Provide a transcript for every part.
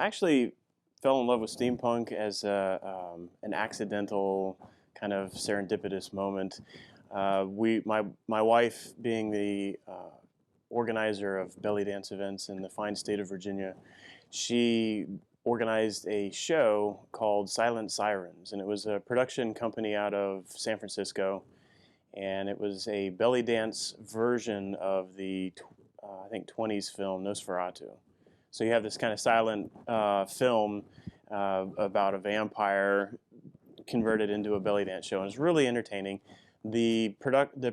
I actually fell in love with steampunk as an accidental kind of serendipitous moment. My wife, being the organizer of belly dance events in the fine state of Virginia, she organized a show called Silent Sirens, and it was a production company out of San Francisco, and it was a belly dance version of the I think 20s film Nosferatu. So you have this kind of silent film about a vampire converted into a belly dance show, and it's really entertaining. The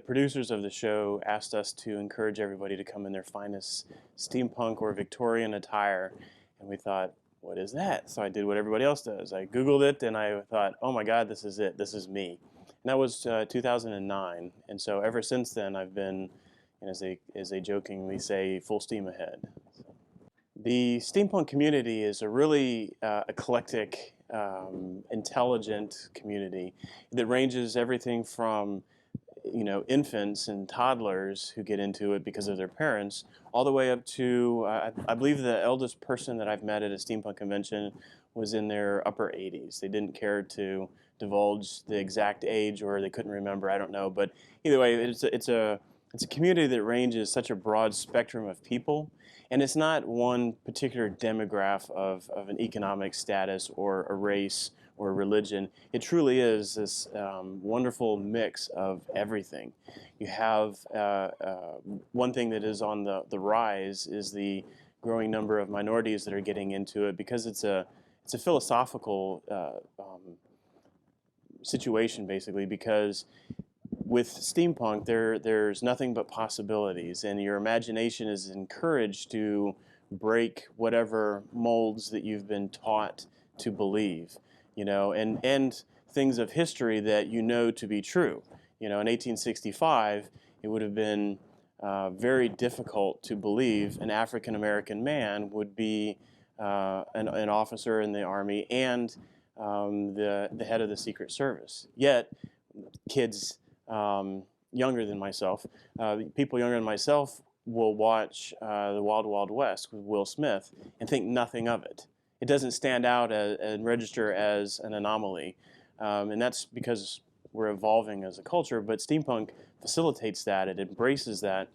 producers of the show asked us to encourage everybody to come in their finest steampunk or Victorian attire, and we thought, what is that? So I did what everybody else does. I Googled it, and I thought, oh my God, this is it. This is me. And that was 2009, and so ever since then, I've been, as they jokingly say, full steam ahead. The steampunk community is a really eclectic, intelligent community that ranges everything from infants and toddlers who get into it because of their parents, all the way up to I believe the eldest person that I've met at a steampunk convention was in their upper 80s. They didn't care to divulge the exact age, or they couldn't remember. I don't know, but either way, it's a community that ranges such a broad spectrum of people, and it's not one particular demographic of an economic status or a race or a religion. It truly is this wonderful mix of everything. You have one thing that is on the rise is the growing number of minorities that are getting into it, because it's a philosophical situation, basically, because with steampunk, there's nothing but possibilities, and your imagination is encouraged to break whatever molds that you've been taught to believe, and things of history that you know to be true. In 1865, it would have been very difficult to believe an African American man would be an officer in the Army and the head of the Secret Service. Yet, kids younger than myself, people younger than myself will watch the Wild Wild West with Will Smith and think nothing of it. It doesn't stand out and register as an anomaly, and that's because we're evolving as a culture. But steampunk facilitates that; it embraces that,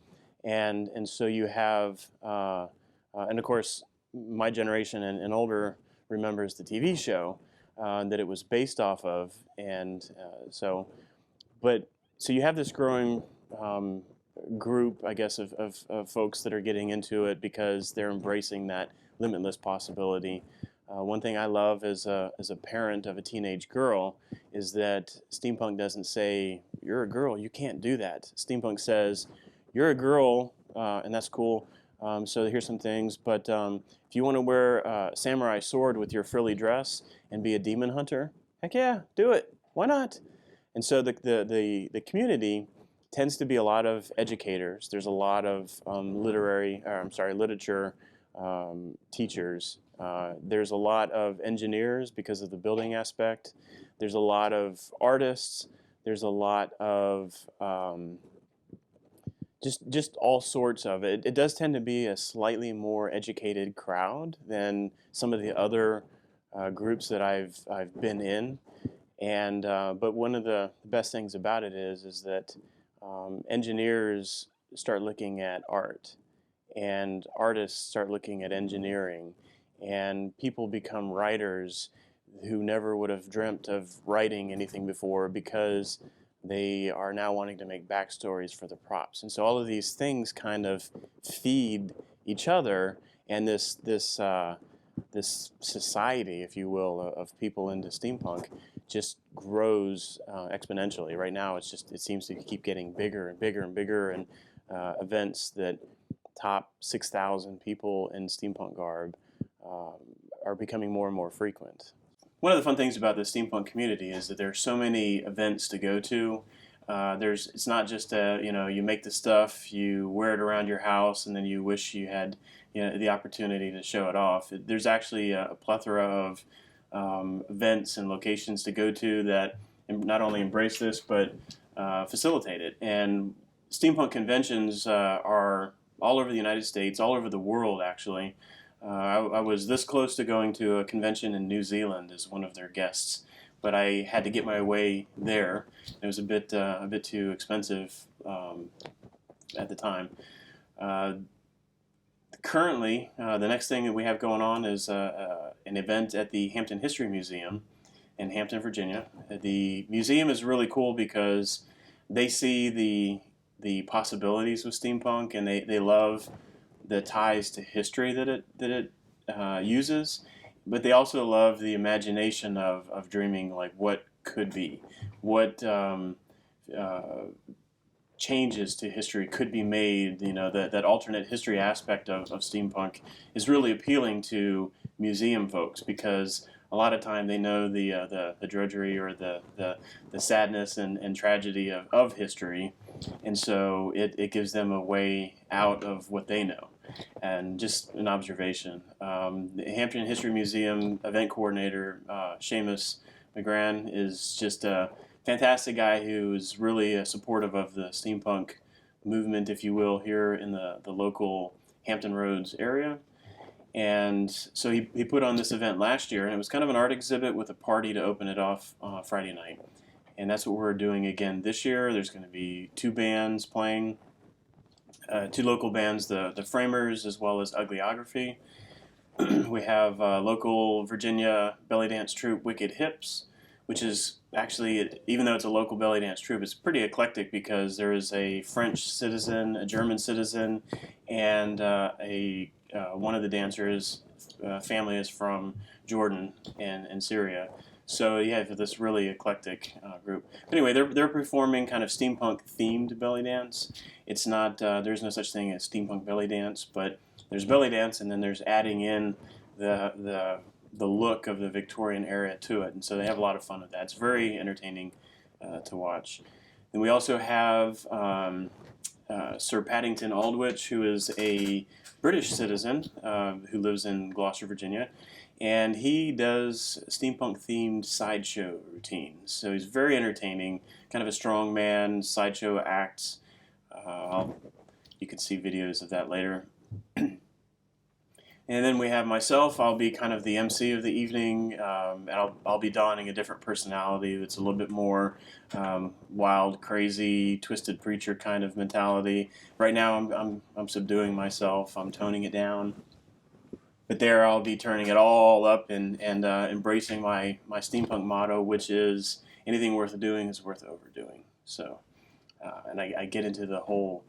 and so you have, and of course, my generation and older remembers the TV show that it was based off of, and so you have this growing group, I guess, of folks that are getting into it because they're embracing that limitless possibility. One thing I love as a parent of a teenage girl is that steampunk doesn't say, you're a girl, you can't do that. Steampunk says, you're a girl, and that's cool, so here's some things, but if you want to wear a samurai sword with your frilly dress and be a demon hunter, heck yeah, do it. Why not? And so the community tends to be a lot of educators. There's a lot of literature teachers. There's a lot of engineers because of the building aspect. There's a lot of artists. There's a lot of just all sorts of it. It does tend to be a slightly more educated crowd than some of the other groups that I've been in. And but one of the best things about it is that engineers start looking at art, and artists start looking at engineering, and people become writers who never would have dreamt of writing anything before because they are now wanting to make backstories for the props. And so all of these things kind of feed each other, and this society, if you will, of people into steampunk just grows exponentially. Right now, it seems to keep getting bigger and bigger and bigger, and events that top 6,000 people in steampunk garb are becoming more and more frequent. One of the fun things about the steampunk community is that there's so many events to go to. It's not just you make the stuff, you wear it around your house, and then you wish you had the opportunity to show it off. There's actually a plethora of events and locations to go to that not only embrace this but facilitate it. And steampunk conventions are all over the United States, all over the world actually. I was this close to going to a convention in New Zealand as one of their guests, but I had to get my way there. It was a bit too expensive at the time. Uh, Currently, the next thing that we have going on is an event at the Hampton History Museum in Hampton, Virginia. The museum is really cool because they see the possibilities with steampunk, and they love the ties to history that it uses, but they also love the imagination of dreaming like what could be, what uh, changes to history could be made. You know, that alternate history aspect of steampunk is really appealing to museum folks because a lot of time they know the drudgery or the sadness and tragedy of history, and so it gives them a way out of what they know. And just an observation, the Hampton History Museum event coordinator Seamus McGran is just a fantastic guy who is really supportive of the steampunk movement, if you will, here in the local Hampton Roads area. And so he put on this event last year, and it was kind of an art exhibit with a party to open it off Friday night. And that's what we're doing again this year. There's going to be two bands playing, two local bands, the Framers as well as Ugliography. We have local Virginia belly dance troupe Wicked Hips, which is actually, even though it's a local belly dance troupe, it's pretty eclectic because there is a French citizen, a German citizen, and one of the dancers' family is from Jordan and Syria. So you have this really eclectic group. But anyway, they're performing kind of steampunk themed belly dance. It's not there's no such thing as steampunk belly dance, but there's belly dance, and then there's adding in the look of the Victorian era to it, and so they have a lot of fun with that. It's very entertaining to watch. And we also have Sir Paddington Aldwych, who is a British citizen who lives in Gloucester, Virginia, and he does steampunk-themed sideshow routines. So he's very entertaining, kind of a strong man, sideshow acts. You can see videos of that later. And then we have myself. I'll be kind of the MC of the evening, and I'll be donning a different personality that's a little bit more wild, crazy, twisted preacher kind of mentality. Right now, I'm subduing myself. I'm toning it down. But there, I'll be turning it all up and embracing my steampunk motto, which is anything worth doing is worth overdoing. So, and I get into the whole,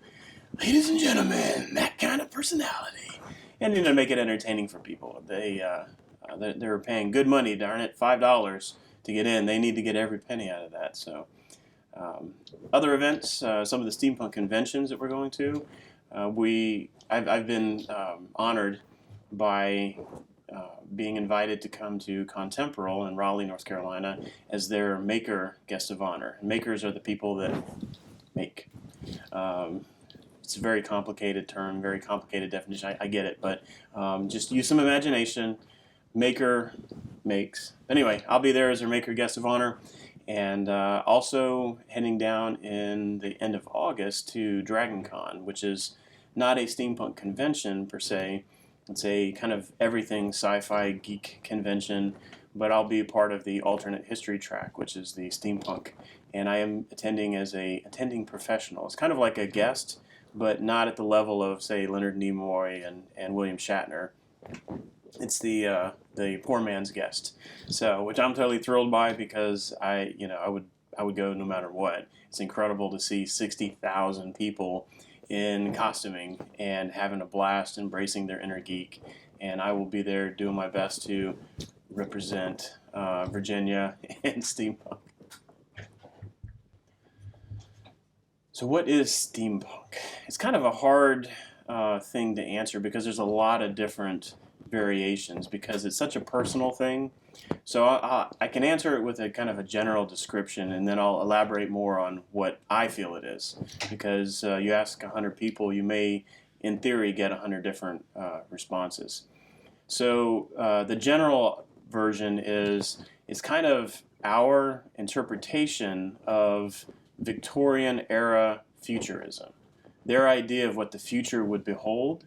ladies and gentlemen, that kind of personality. And make it entertaining for people. They're paying good money, darn it, $5 to get in. They need to get every penny out of that. So, other events, some of the steampunk conventions that we're going to, I've been honored by being invited to come to Contemporary in Raleigh, North Carolina, as their maker guest of honor. Makers are the people that make. It's a very complicated term, very complicated definition. I get it, but just use some imagination. Maker makes. Anyway, I'll be there as their maker guest of honor, and also heading down in the end of August to Dragon Con, which is not a steampunk convention per se. It's a kind of everything sci-fi geek convention, but I'll be part of the alternate history track, which is the steampunk, and I am attending as a attending professional. It's kind of like a guest, but not at the level of, say, Leonard Nimoy and William Shatner. It's the poor man's guest, so which I'm totally thrilled by because I would go no matter what. It's incredible to see 60,000 people in costuming and having a blast, embracing their inner geek, and I will be there doing my best to represent Virginia and steampunk. So what is steampunk? It's kind of a hard thing to answer because there's a lot of different variations because it's such a personal thing. So I can answer it with a kind of a general description, and then I'll elaborate more on what I feel it is. Because you ask 100 people, you may, in theory, get 100 different responses. So the general version is it's kind of our interpretation of Victorian era futurism, their idea of what the future would behold.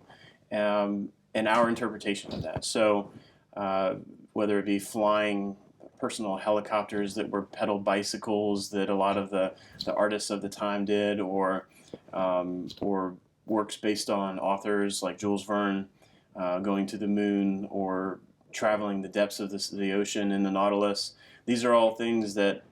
and our interpretation of that. So whether it be flying personal helicopters that were pedal bicycles that a lot of the artists of the time did, or works based on authors like Jules Verne going to the moon, or traveling the depths of the ocean in the Nautilus. These are all things that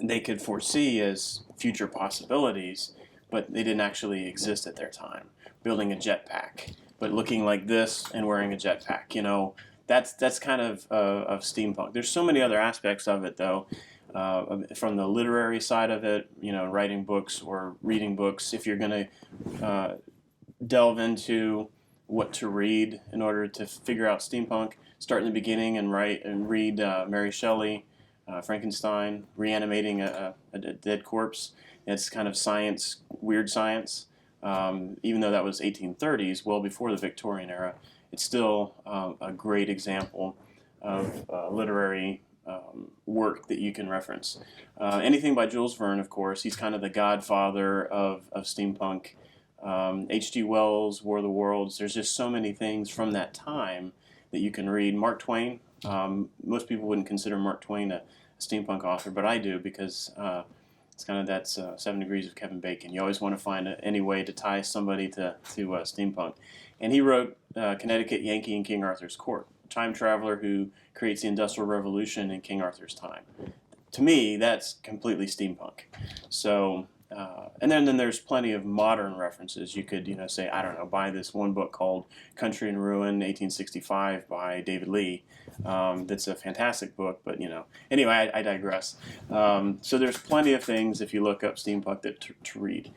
they could foresee as future possibilities, but they didn't actually exist at their time. Building a jetpack, but looking like this and wearing a jetpack, that's kind of steampunk. There's so many other aspects of it, though. From the literary side of it, writing books or reading books. If you're going to delve into what to read in order to figure out steampunk, start in the beginning and read Mary Shelley, Frankenstein, reanimating a dead corpse. It's kind of science, weird science. Even though that was 1830s, well before the Victorian era, it's still a great example of literary work that you can reference. Anything by Jules Verne, of course. He's kind of the godfather of steampunk. H.G. Wells, War of the Worlds. There's just so many things from that time that you can read. Mark Twain. Most people wouldn't consider Mark Twain a steampunk author, but I do, because it's kind of that's 7 Degrees of Kevin Bacon. You always want to find any way to tie somebody to steampunk. And he wrote Connecticut Yankee in King Arthur's Court, time traveler who creates the Industrial Revolution in King Arthur's time. To me, that's completely steampunk. So, and then there's plenty of modern references. You could, say, I don't know, buy this one book called Country in Ruin, 1865 by David Lee. That's a fantastic book, but, anyway, I digress. So there's plenty of things, if you look up steampunk, to read.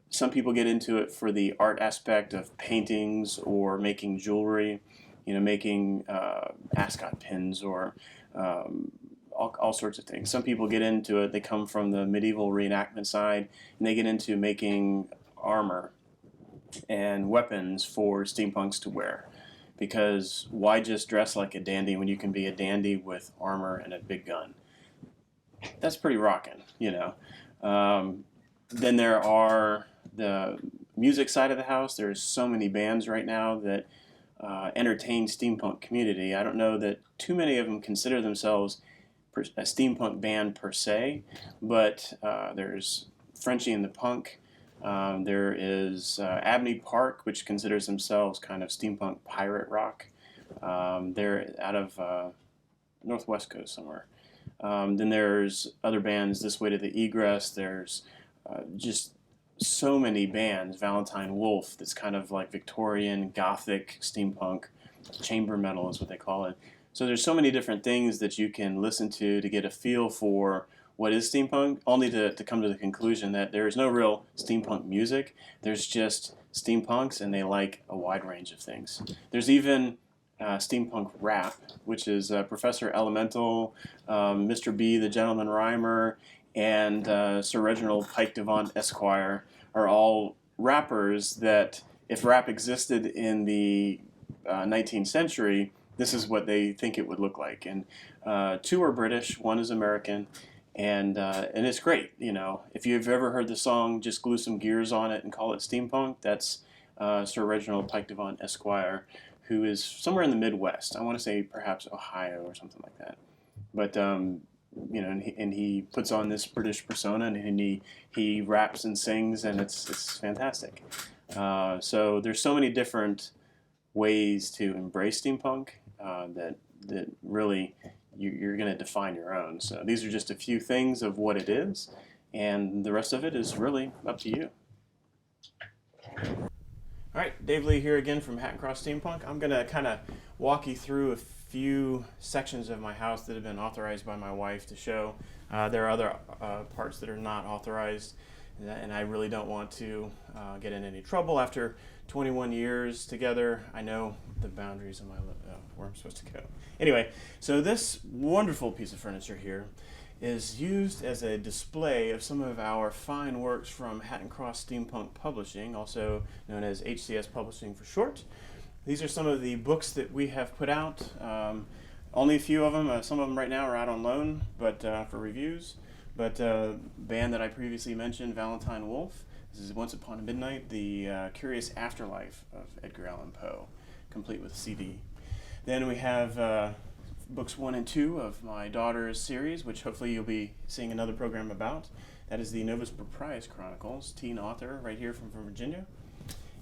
Some people get into it for the art aspect of paintings or making jewelry, making ascot pins or all sorts of things. Some people get into it, they come from the medieval reenactment side, and they get into making armor and weapons for steampunks to wear. Because why just dress like a dandy when you can be a dandy with armor and a big gun? That's pretty rockin', Then there are the music side of the house. There's so many bands right now that entertain steampunk community. I don't know that too many of them consider themselves a steampunk band per se, but there's Frenchie and the Punk. There is Abney Park, which considers themselves kind of steampunk pirate rock. They're out of Northwest Coast somewhere. Then there's other bands this way to the Egress. There's just so many bands. Valentine Wolf, that's kind of like Victorian, Gothic, steampunk, chamber metal is what they call it. So there's so many different things that you can listen to get a feel for what is steampunk, only to come to the conclusion that there is no real steampunk music. There's just steampunks, and they like a wide range of things. There's even steampunk rap, which is Professor Elemental, Mr. B, the Gentleman Rhymer, and Sir Reginald Pike Devant Esquire are all rappers that, if rap existed in the 19th century, this is what they think it would look like. And two are British, one is American, and it's great. If you've ever heard the song "Just Glue Some Gears on It and Call It Steampunk," that's Sir Reginald Pike Devant Esquire, who is somewhere in the Midwest. I want to say perhaps Ohio or something like that. But and he puts on this British persona, and he raps and sings, and it's fantastic. So there's so many different ways to embrace steampunk that really you're going to define your own. So these are just a few things of what it is, and the rest of it is really up to you. All right, Dave Lee here again from Hat and Cross Steampunk. I'm going to kind of walk you through a few sections of my house that have been authorized by my wife to show. There are other parts that are not authorized, and I really don't want to get in any trouble. After 21 years together, I know the boundaries of where I'm supposed to go. Anyway, so this wonderful piece of furniture here is used as a display of some of our fine works from Hat and Cross Steampunk Publishing, also known as HCS Publishing for short. These are some of the books that we have put out. Only a few of them. Some of them right now are out on loan, but for reviews. But band that I previously mentioned, Valentine Wolf, This is Once Upon a Midnight, the Curious Afterlife of Edgar Allan Poe, complete with a CD. Then we have books 1 and 2 of my daughter's series, which hopefully you'll be seeing another program about. That is the Novus Proprius Chronicles, teen author right here from Virginia.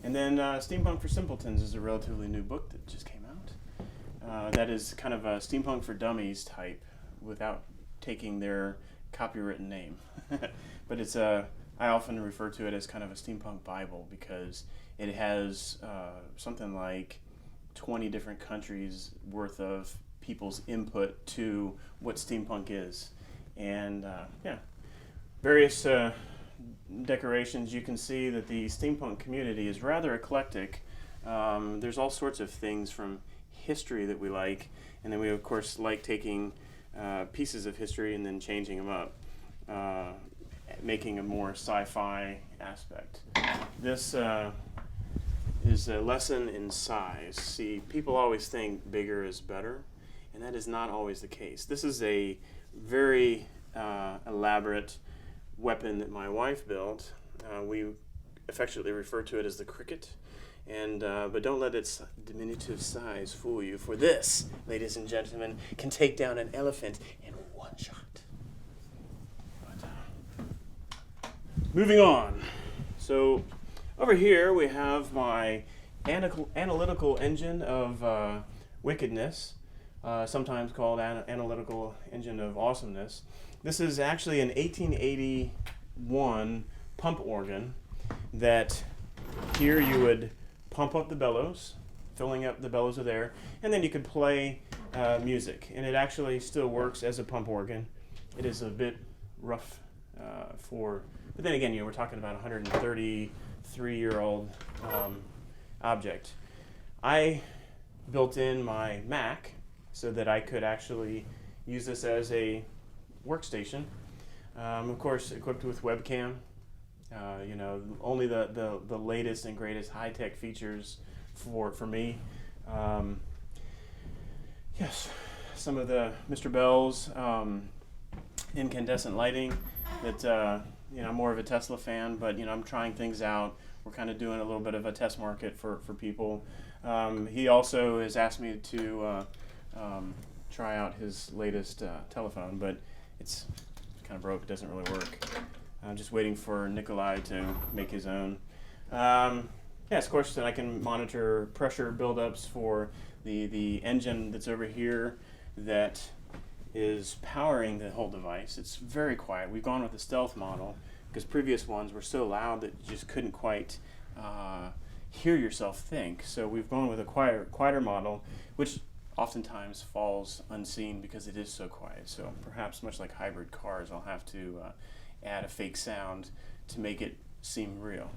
And then Steampunk for Simpletons is a relatively new book that just came out. That is kind of a steampunk for dummies type without taking their copywritten name. But it's I often refer to it as kind of a steampunk Bible because it has something like 20 different countries worth of people's input to what steampunk is. And various decorations. You can see that the steampunk community is rather eclectic. There's all sorts of things from history that we like, and then we of course like taking pieces of history and then changing them up, making a more sci-fi aspect. This is a lesson in size. See, people always think bigger is better, and that is not always the case. This is a very elaborate weapon that my wife built. We affectionately refer to it as the cricket, and but don't let its diminutive size fool you, for this, ladies and gentlemen, can take down an elephant in one shot. But, moving on. So over here we have my analytical engine of wickedness, sometimes called analytical engine of awesomeness. This is actually an 1881 pump organ that here you would pump up the bellows, filling up the bellows of air, and then you could play music. And it actually still works as a pump organ. It is a bit rough but then again, we're talking about a 133-year-old object. I built in my Mac so that I could actually use this as a workstation, of course equipped with webcam, only the latest and greatest high-tech features for me. Yes, some of the Mr. Bell's incandescent lighting that I'm more of a Tesla fan, but I'm trying things out. We're kind of doing a little bit of a test market for people. He also has asked me to try out his latest telephone, but it's kind of broke. It doesn't really work. I'm just waiting for Nikolai to make his own. Yes, of course, then I can monitor pressure buildups for the engine that's over here that is powering the whole device. It's very quiet. We've gone with the stealth model because previous ones were so loud that you just couldn't quite hear yourself think. So we've gone with a quieter model, which oftentimes falls unseen because it is so quiet. So perhaps much like hybrid cars, I'll have to add a fake sound to make it seem real.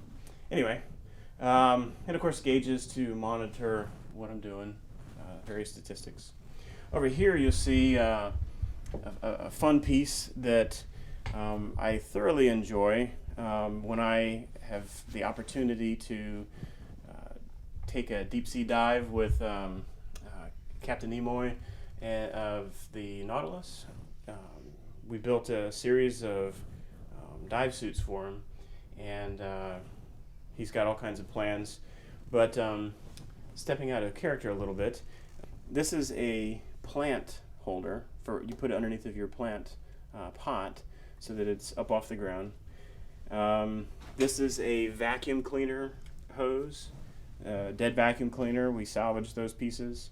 Anyway, and of course gauges to monitor what I'm doing, various statistics. Over here you'll see a fun piece that I thoroughly enjoy when I have the opportunity to take a deep sea dive with Captain Nimoy of the Nautilus. We built a series of dive suits for him, and he's got all kinds of plans. But stepping out of character a little bit, this is a plant holder for you put it underneath of your plant pot so that it's up off the ground. This is a vacuum cleaner hose, dead vacuum cleaner. We salvaged those pieces.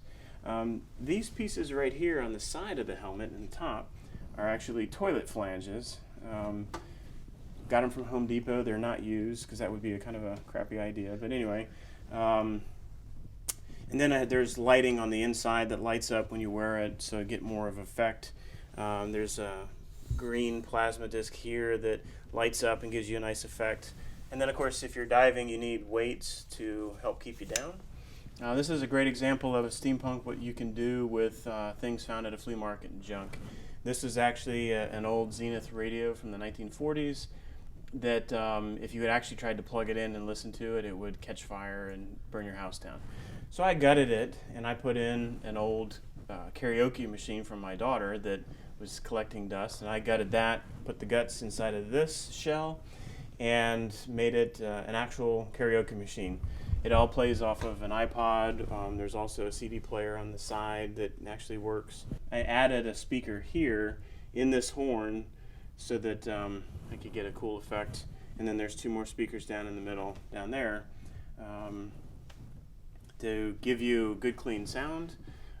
These pieces right here on the side of the helmet and the top are actually toilet flanges. Got them from Home Depot. They're not used because that would be a kind of a crappy idea. But anyway, and then there's lighting on the inside that lights up when you wear it, so you get more of effect. There's a green plasma disc here that lights up and gives you a nice effect. And then, of course, if you're diving, you need weights to help keep you down. This is a great example of a steampunk, what you can do with things found at a flea market and junk. This is actually an old Zenith radio from the 1940s that if you had actually tried to plug it in and listen to it, it would catch fire and burn your house down. So I gutted it, and I put in an old karaoke machine from my daughter that was collecting dust, and I gutted that, put the guts inside of this shell, and made it an actual karaoke machine. It all plays off of an iPod. There's also a CD player on the side that actually works. I added a speaker here in this horn so that I could get a cool effect. And then there's two more speakers down in the middle, down there, to give you good clean sound.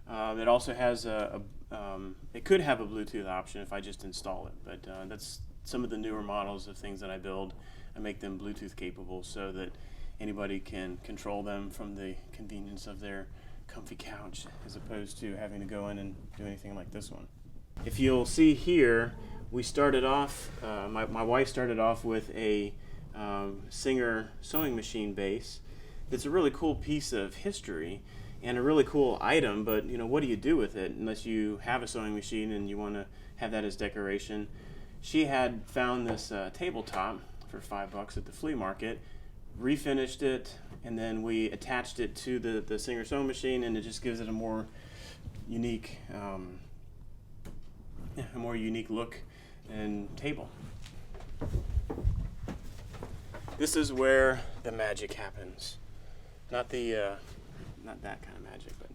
It also has it could have a Bluetooth option if I just install it, but that's some of the newer models of things that I build. I make them Bluetooth capable so that anybody can control them from the convenience of their comfy couch, as opposed to having to go in and do anything like this one. If you'll see here, we started off, my wife started off with a Singer sewing machine base. That's a really cool piece of history and a really cool item, but what do you do with it unless you have a sewing machine and you want to have that as decoration? She had found this tabletop for $5 at the flea market, refinished it, and then we attached it to the Singer sewing machine, and it just gives it a more unique look and table. This is where the magic happens. Not that kind of magic, but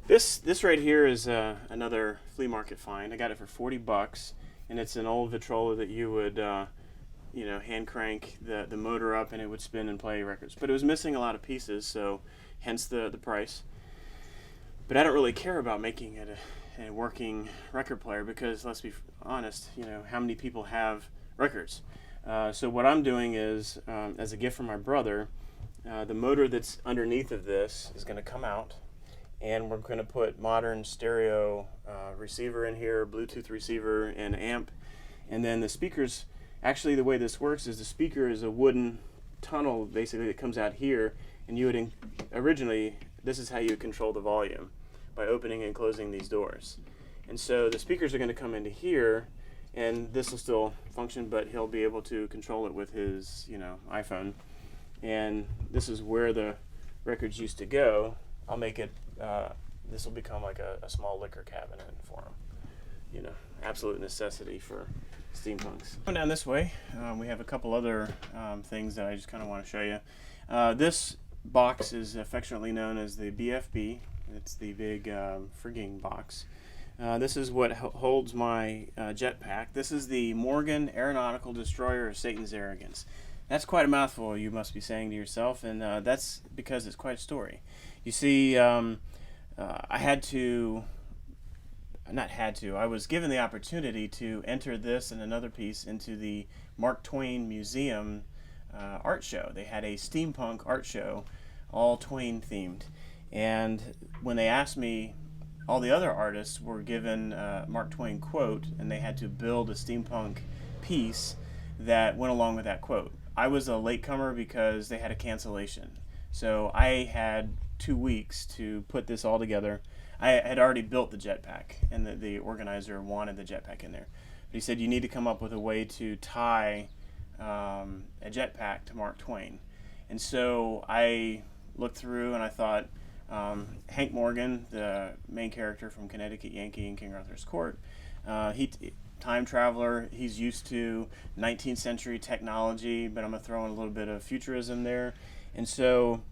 this right here is another flea market find. I got it for $40, and it's an old Victrola that you would hand crank the motor up and it would spin and play records. But it was missing a lot of pieces, so hence the price. But I don't really care about making it a working record player because, let's be honest, how many people have records? So what I'm doing is, as a gift from my brother, the motor that's underneath of this is going to come out, and we're going to put modern stereo receiver in here, Bluetooth receiver, and amp. And then the speakers, actually the way this works is the speaker is a wooden tunnel basically that comes out here, and you would originally, this is how you would control the volume, by opening and closing these doors. And so the speakers are going to come into here, and this will still function, but he'll be able to control it with his iPhone. And this is where the records used to go. I'll make it, this will become like a small liquor cabinet for him. Absolute necessity for steampunks. Going down this way, we have a couple other things that I just kind of want to show you. This box is affectionately known as the BFB. It's the big frigging box. This is what holds my jetpack. This is the Morgan Aeronautical Destroyer of Satan's Arrogance. That's quite a mouthful, you must be saying to yourself, and that's because it's quite a story. You see, I was given the opportunity to enter this and another piece into the Mark Twain Museum art show. They had a steampunk art show, all Twain themed. And when they asked me, all the other artists were given a Mark Twain quote, and they had to build a steampunk piece that went along with that quote. I was a latecomer because they had a cancellation. So I had 2 weeks to put this all together. I had already built the jetpack, and the organizer wanted the jetpack in there. But he said, you need to come up with a way to tie a jetpack to Mark Twain. And so I looked through and I thought, Hank Morgan, the main character from Connecticut Yankee in King Arthur's Court, time traveler, he's used to 19th century technology, but I'm going to throw in a little bit of futurism there. And so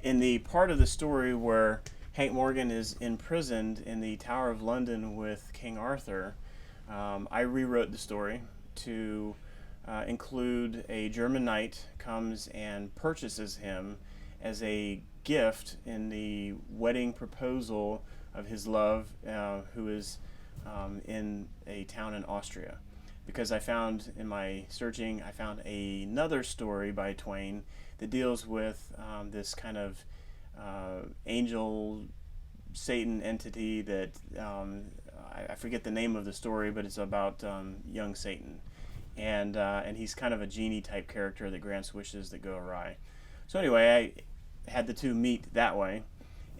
in the part of the story where Hank Morgan is imprisoned in the Tower of London with King Arthur, I rewrote the story to include a German knight comes and purchases him as a gift in the wedding proposal of his love, who is in a town in Austria. Because I found in my searching, I found another story by Twain that deals with this kind of angel Satan entity that I forget the name of the story, but it's about young Satan, and he's kind of a genie type character that grants wishes that go awry. So anyway, I had the two meet that way,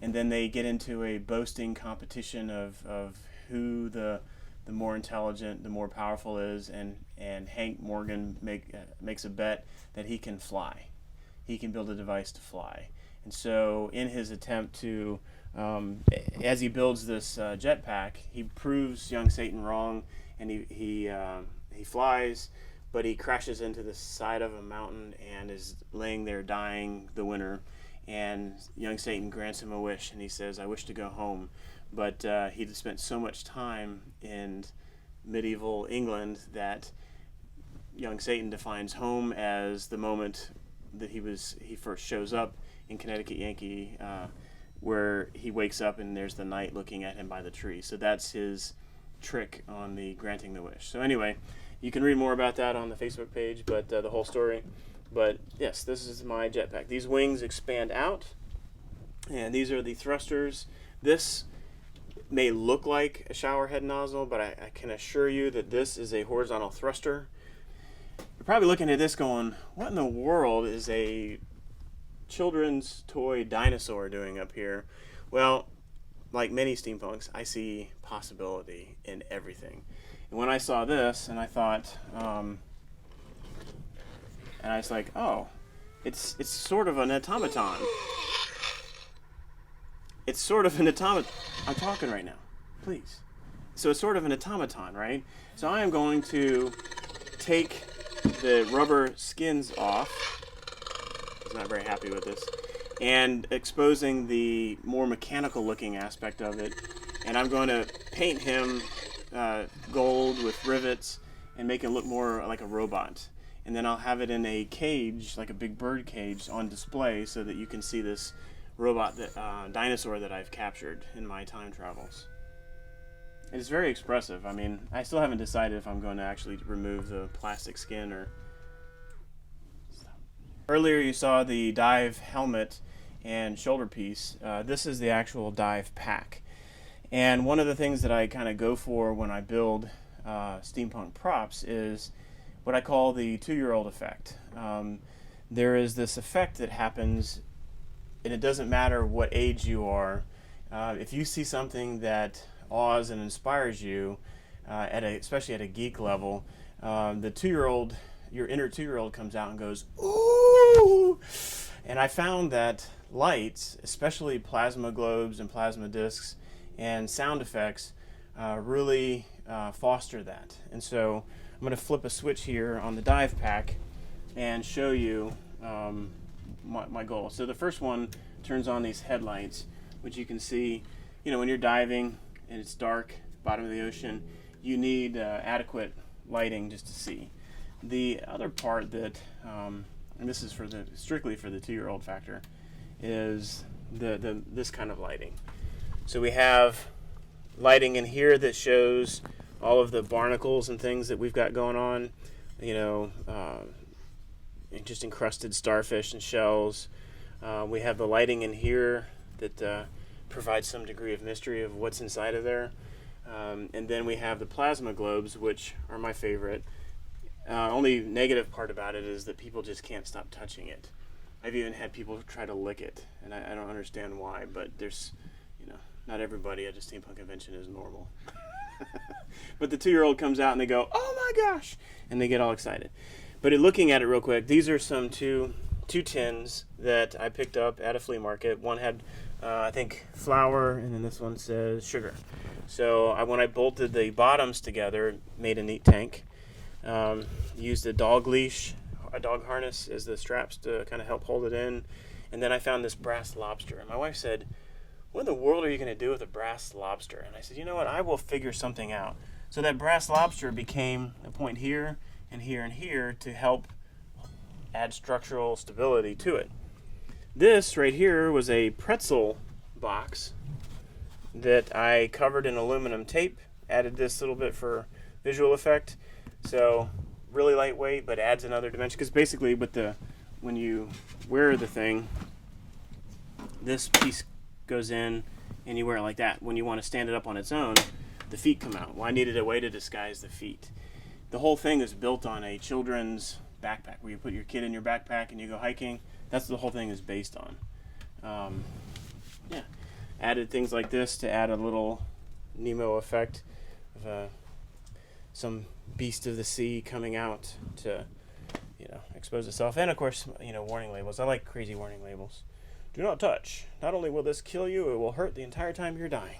and then they get into a boasting competition of who the more intelligent, the more powerful is, and Hank Morgan makes a bet that he can fly. He can build a device to fly. And so in his attempt to, as he builds this jetpack, he proves young Satan wrong, and he flies, but he crashes into the side of a mountain and is laying there dying the winter. And young Satan grants him a wish, and he says, "I wish to go home." But he'd spent so much time in medieval England that young Satan defines home as the moment that he first shows up in Connecticut Yankee, where he wakes up and there's the knight looking at him by the tree. So that's his trick on the granting the wish. So anyway, you can read more about that on the Facebook page, but the whole story. But yes, this is my jetpack. These wings expand out, and these are the thrusters. This may look like a shower head nozzle, but I can assure you that this is a horizontal thruster. You're probably looking at this going, what in the world is a children's toy dinosaur doing up here? Well, like many steampunks, I see possibility in everything. And when I saw this, and I thought, and I was like, oh, it's sort of an automaton. It's sort of an automaton. I'm talking right now, please. So it's sort of an automaton, right? So I am going to take the rubber skins off. He's not very happy with this. And exposing the more mechanical looking aspect of it. And I'm going to paint him gold with rivets and make him look more like a robot. And then I'll have it in a cage, like a big bird cage, on display so that you can see this robot, dinosaur that I've captured in my time travels. It's very expressive. I mean, I still haven't decided if I'm going to actually remove the plastic skin or... Earlier you saw the dive helmet and shoulder piece. This is the actual dive pack. And one of the things that I kind of go for when I build steampunk props is what I call the 2-year-old effect. There is this effect that happens, and it doesn't matter what age you are. If you see something that awes and inspires you, especially at a geek level, the 2-year-old, your inner 2-year-old comes out and goes, "Ooh!" And I found that lights, especially plasma globes and plasma discs and sound effects, really foster that. And so I'm going to flip a switch here on the dive pack and show you my goal. So the first one turns on these headlights, which you can see, when you're diving and it's dark, bottom of the ocean, you need adequate lighting just to see. The other part that, and this is strictly for the 2-year-old factor, is this kind of lighting. So we have lighting in here that shows all of the barnacles and things that we've got going on, just encrusted starfish and shells. We have the lighting in here that provides some degree of mystery of what's inside of there. And then we have the plasma globes, which are my favorite. Only negative part about it is that people just can't stop touching it. I've even had people try to lick it, and I don't understand why, but there's, not everybody at a steampunk convention is normal. But the 2-year-old comes out and they go, "Oh my gosh!" and they get all excited. But looking at it real quick, these are some two tins that I picked up at a flea market. One had, I think, flour, and then this one says sugar. So when I bolted the bottoms together, made a neat tank. Used a dog leash, a dog harness as the straps to kind of help hold it in. And then I found this brass lobster. And my wife said, "What in the world are you going to do with a brass lobster?" And I said, "You know what? I will figure something out." So that brass lobster became a point here and here and here to help add structural stability to it. This right here was a pretzel box that I covered in aluminum tape, added this little bit for visual effect. So really lightweight, but adds another dimension, because basically when you wear the thing, this piece goes in and you wear it like that. When you want to stand it up on its own, the feet come out. Well, I needed a way to disguise the feet. The whole thing is built on a children's backpack, where you put your kid in your backpack and you go hiking. That's what the whole thing is based on. Added things like this to add a little Nemo effect of some beast of the sea coming out to, expose itself. And of course, warning labels. I like crazy warning labels. Do not touch. Not only will this kill you, it will hurt the entire time you're dying.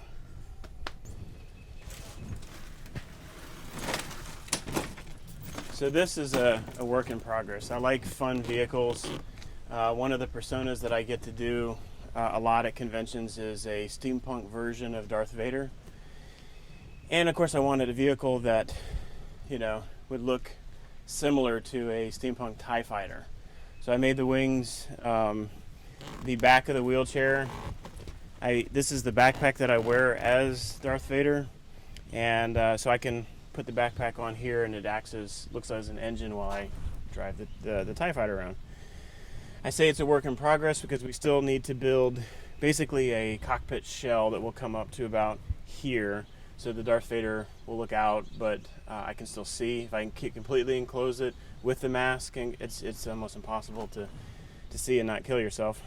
So this is a work in progress. I like fun vehicles. One of the personas that I get to do a lot at conventions is a steampunk version of Darth Vader. And of course I wanted a vehicle that, would look similar to a steampunk TIE fighter. So I made the wings, the back of the wheelchair. This is the backpack that I wear as Darth Vader. And so I can put the backpack on here and it looks as an engine while I drive the TIE fighter around. I say it's a work in progress because we still need to build basically a cockpit shell that will come up to about here. So the Darth Vader will look out, but I can still see. If I can completely enclose it with the mask, and it's almost impossible to see and not kill yourself.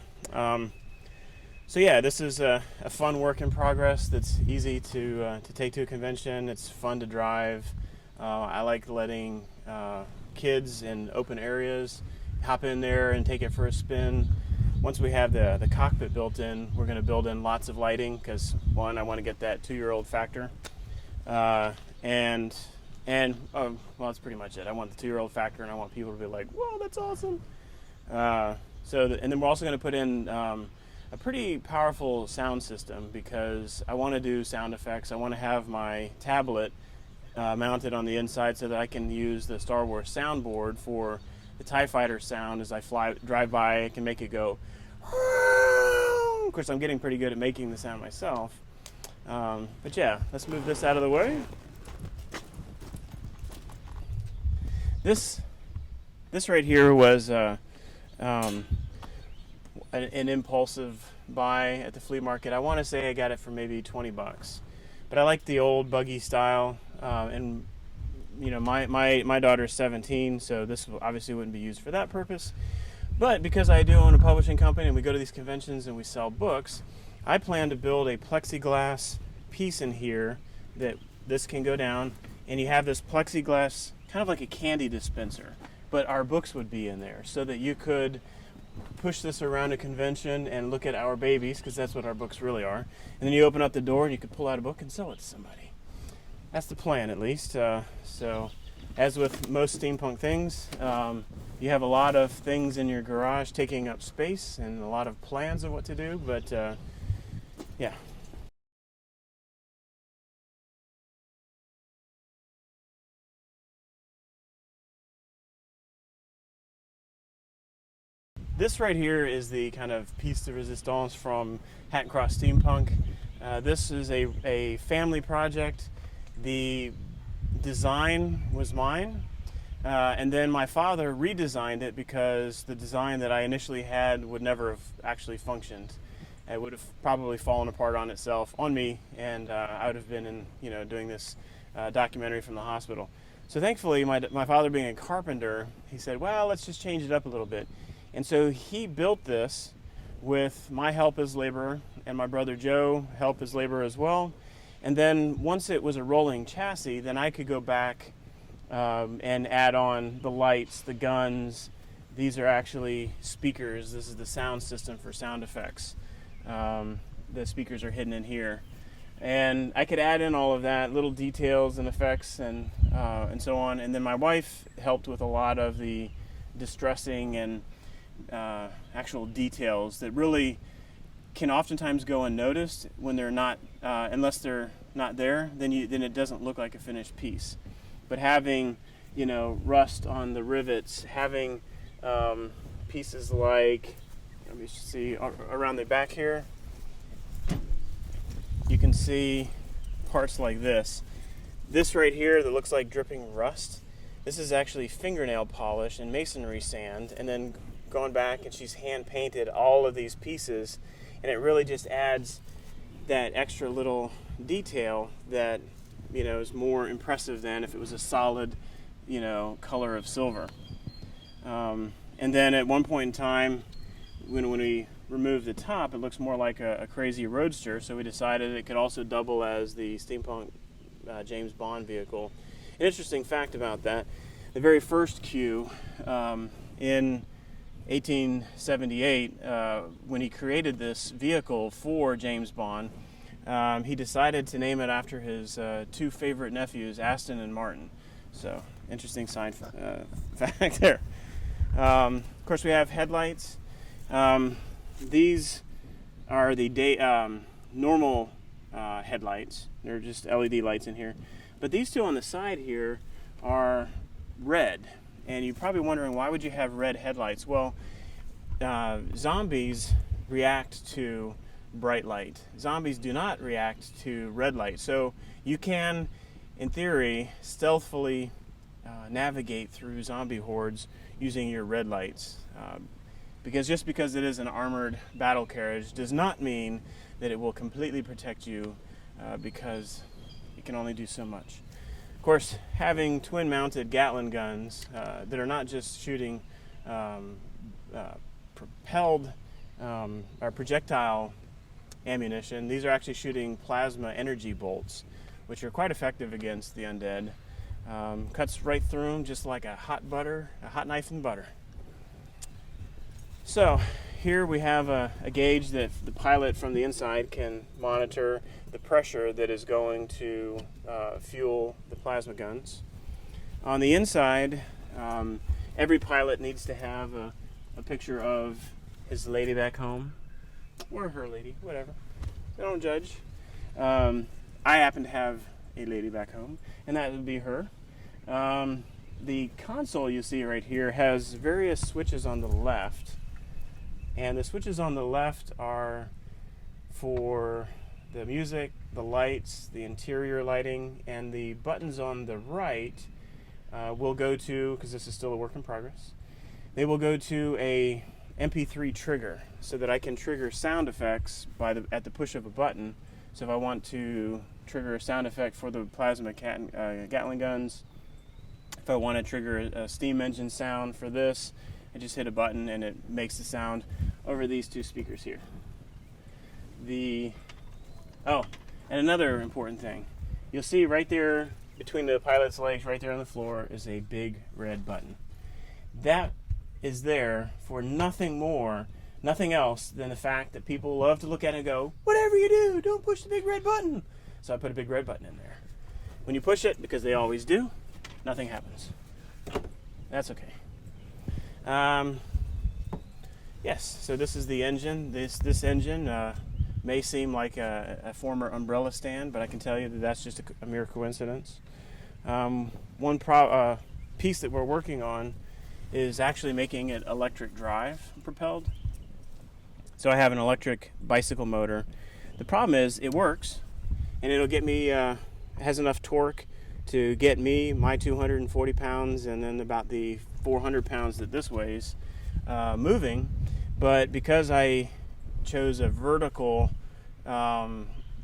So yeah, this is a fun work in progress that's easy to take to a convention. It's fun to drive. I like letting kids in open areas hop in there and take it for a spin. Once we have the cockpit built in, we're going to build in lots of lighting because, one, I want to get that 2-year-old factor. Well, that's pretty much it. I want the 2-year-old factor, and I want people to be like, whoa, that's awesome. And then we're also going to put in a pretty powerful sound system because I want to do sound effects. I want to have my tablet mounted on the inside so that I can use the Star Wars soundboard for the TIE fighter sound. As I drive by, I can make it go. Of course, I'm getting pretty good at making the sound myself. But yeah, let's move this out of the way. This right here was an impulsive buy at the flea market. I want to say I got it for maybe $20, but I like the old buggy style. And my daughter's 17, so this obviously wouldn't be used for that purpose. But because I do own a publishing company and we go to these conventions and we sell books, I plan to build a plexiglass piece in here that this can go down, and you have this plexiglass kind of like a candy dispenser, but our books would be in there so that you could push this around a convention and look at our babies, because that's what our books really are. And then you open up the door and you could pull out a book and sell it to somebody. That's the plan, at least. So, as with most steampunk things, you have a lot of things in your garage taking up space and a lot of plans of what to do, but yeah. This right here is the kind of piece de resistance from Hat and Cross Steampunk. This is a family project. The design was mine, and then my father redesigned it because the design that I initially had would never have actually functioned. It would have probably fallen apart on itself, on me, and I would have been doing this documentary from the hospital. So thankfully, my father being a carpenter, he said, well, let's just change it up a little bit. And so he built this with my help as laborer, and my brother Joe helped as laborer as well. And then once it was a rolling chassis, then I could go back and add on the lights, the guns. These are actually speakers. This is the sound system for sound effects. The speakers are hidden in here. And I could add in all of that, little details and effects and so on. And then my wife helped with a lot of the distressing and actual details that really can oftentimes go unnoticed when they're not, unless they're not there, then it doesn't look like a finished piece. But having, rust on the rivets, having pieces like, let me see, around the back here, you can see parts like this. This right here that looks like dripping rust, this is actually fingernail polish and masonry sand, and then going back and she's hand painted all of these pieces, and it really just adds that extra little detail that is more impressive than if it was a solid color of silver. And then at one point in time, when we removed the top, it looks more like a crazy roadster, so we decided it could also double as the steampunk James Bond vehicle. An interesting fact about that, the very first Q in 1878, when he created this vehicle for James Bond, he decided to name it after his two favorite nephews, Aston and Martin. So interesting side fact there. Of course, we have headlights. These are the normal headlights. They're just LED lights in here. But these two on the side here are red. And you're probably wondering, why would you have red headlights? Well, zombies react to bright light. Zombies do not react to red light. So you can, in theory, stealthily navigate through zombie hordes using your red lights. Because just because it is an armored battle carriage does not mean that it will completely protect you, because it can only do so much. Of course, having twin-mounted Gatling guns that are not just shooting propelled or projectile ammunition, these are actually shooting plasma energy bolts, which are quite effective against the undead. Cuts right through them just like a hot knife in butter. So here we have a gauge that the pilot from the inside can monitor the pressure that is going to fuel the plasma guns. On the inside, every pilot needs to have a picture of his lady back home, or her lady, whatever. They don't judge. I happen to have a lady back home, and that would be her. The console you see right here has various switches on the left. And the switches on the left are for the music, the lights, the interior lighting, and the buttons on the right will go to, because this is still a work in progress, they will go to a MP3 trigger so that I can trigger sound effects at the push of a button. So if I want to trigger a sound effect for the plasma Gatling guns, if I want to trigger a steam engine sound for this, I just hit a button and it makes the sound over these two speakers here. And another important thing. You'll see right there between the pilot's legs, right there on the floor, is a big red button. That is there for nothing else than the fact that people love to look at it and go, whatever you do, don't push the big red button. So I put a big red button in there. When you push it, because they always do, nothing happens. That's okay. Yes, so this is the engine. This engine may seem like a former umbrella stand, but I can tell you that that's just a mere coincidence. One piece that we're working on is actually making it electric drive propelled. So I have an electric bicycle motor. The problem is it works, and it'll get me, has enough torque to get me, my 240 pounds, and then about the 400 pounds that this weighs, moving. But because I chose a vertical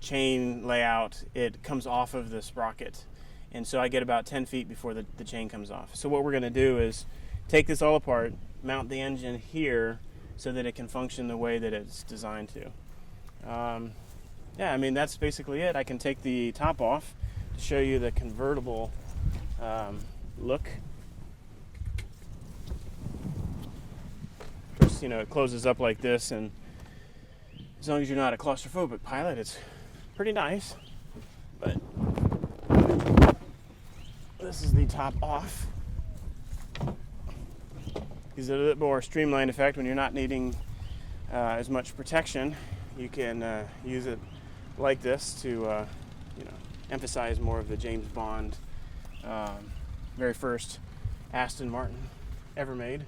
chain layout, it comes off of the sprocket. And so I get about 10 feet before the chain comes off. So what we're going to do is take this all apart, mount the engine here so that it can function the way that it's designed to. Yeah, I mean, that's basically it. I can take the top off to show you the convertible look. Of course, it closes up like this, and as long as you're not a claustrophobic pilot, it's pretty nice. But this is the top off. Gives it a bit more streamlined effect when you're not needing as much protection. You can use it like this to emphasize more of the James Bond very first Aston Martin ever made.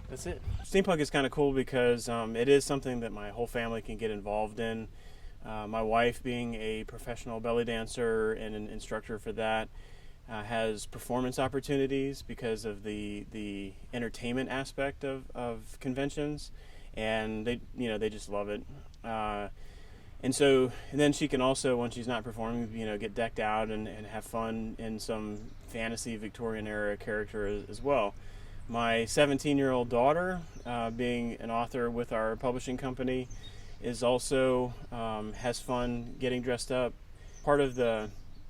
That's it. Steampunk is kind of cool because it is something that my whole family can get involved in. My wife, being a professional belly dancer and an instructor for that, has performance opportunities because of the entertainment aspect of conventions, and they just love it. And then she can also, when she's not performing, get decked out and have fun in some fantasy Victorian era character as well. My 17-year-old daughter, being an author with our publishing company, is also has fun getting dressed up. Part of the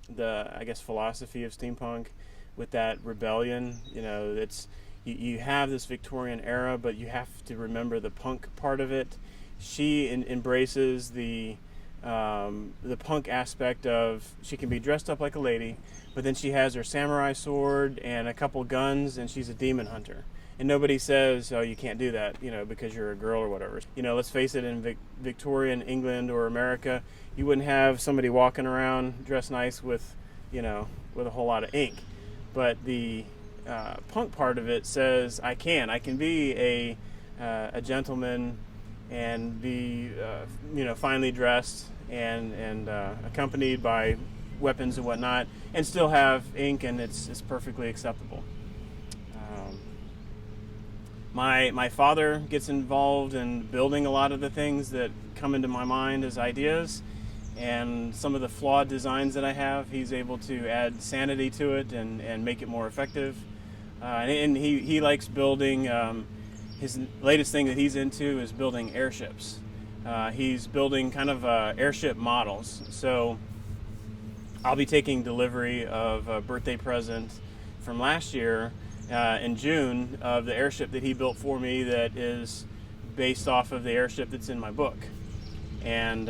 I guess philosophy of steampunk with that rebellion, it's you have this Victorian era, but you have to remember the punk part of it. She embraces the the punk aspect of she can be dressed up like a lady, but then she has her samurai sword and a couple guns, and she's a demon hunter. And nobody says, "Oh, you can't do that," because you're a girl or whatever. Let's face it, in Victorian England or America, you wouldn't have somebody walking around dressed nice with, with a whole lot of ink. But the punk part of it says, I can be a gentleman and be, finely dressed and accompanied by weapons and whatnot, and still have ink, and it's perfectly acceptable. My father gets involved in building a lot of the things that come into my mind as ideas, and some of the flawed designs that I have, he's able to add sanity to it and make it more effective. And he likes building, his latest thing that he's into is building airships. He's building kind of airship models. So I'll be taking delivery of a birthday present from last year in June of the airship that he built for me that is based off of the airship that's in my book. And